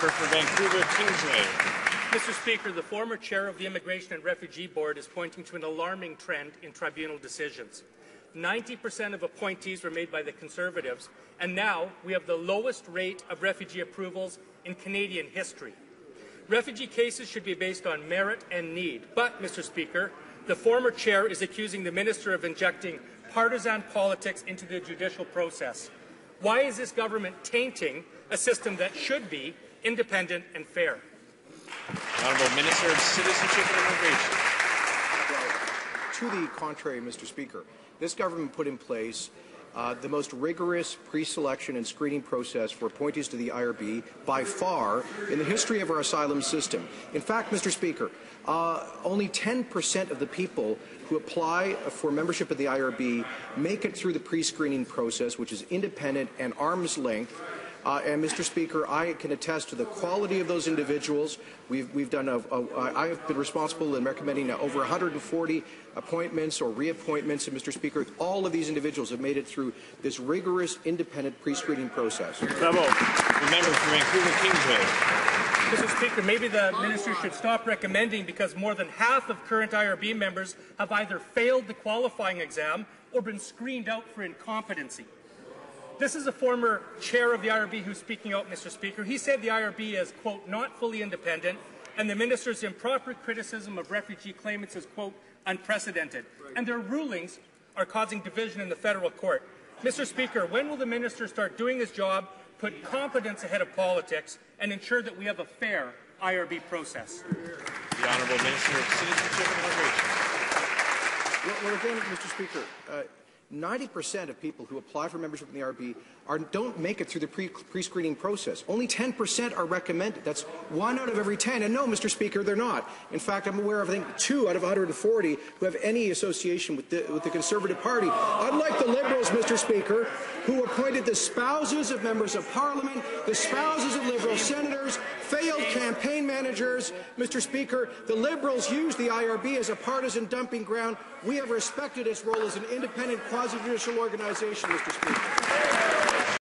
member for Vancouver Kingsway. Mr. Speaker, the former chair of the Immigration and Refugee Board is pointing to an alarming trend in tribunal decisions. 90% of appointees were made by the Conservatives, and now we have the lowest rate of refugee approvals in Canadian history. Refugee cases should be based on merit and need. But, Mr. Speaker, the former chair is accusing the minister of injecting partisan politics into the judicial process. Why is this government tainting a system that should be independent and fair? The Honourable Minister of Citizenship and Immigration. To the contrary, Mr. Speaker, this government put in place the most rigorous pre-selection and screening process for appointees to the IRB by far in the history of our asylum system. In fact, Mr. Speaker, only 10% of the people who apply for membership of the IRB make it through the pre-screening process, which is independent and arm's length. And, Mr. Speaker, I can attest to the quality of those individuals. We've done I have been responsible in recommending over 140 appointments or reappointments. And, Mr. Speaker, all of these individuals have made it through this rigorous, independent pre-screening process. Bravo. The member for Vancouver Kingsway. Mr. Speaker, maybe the minister should stop recommending, because more than half of current IRB members have either failed the qualifying exam or been screened out for incompetency. This is a former chair of the IRB who's speaking out, Mr. Speaker. He said the IRB is, quote, not fully independent, and the minister's improper criticism of refugee claimants is, quote, unprecedented. And their rulings are causing division in the federal court. Mr. Speaker, when will the minister start doing his job, put competence ahead of politics, and ensure that we have a fair IRB process? The Honourable Minister of Citizenship and Immigration. Well, again, Mr. Speaker, 90% of people who apply for membership in the IRB don't make it through the pre-screening process. Only 10% are recommended. That's 1 out of every 10. And no, Mr. Speaker, they're not. In fact, I'm aware of, I think, 2 out of 140 who have any association with the Conservative Party. Unlike the Liberals, Mr. Speaker, who appointed the spouses of members of Parliament, the spouses of Liberal senators, failed campaign managers. Mr. Speaker, the Liberals use the IRB as a partisan dumping ground. We have respected its role as an independent quasi-judicial organization, Mr. Speaker.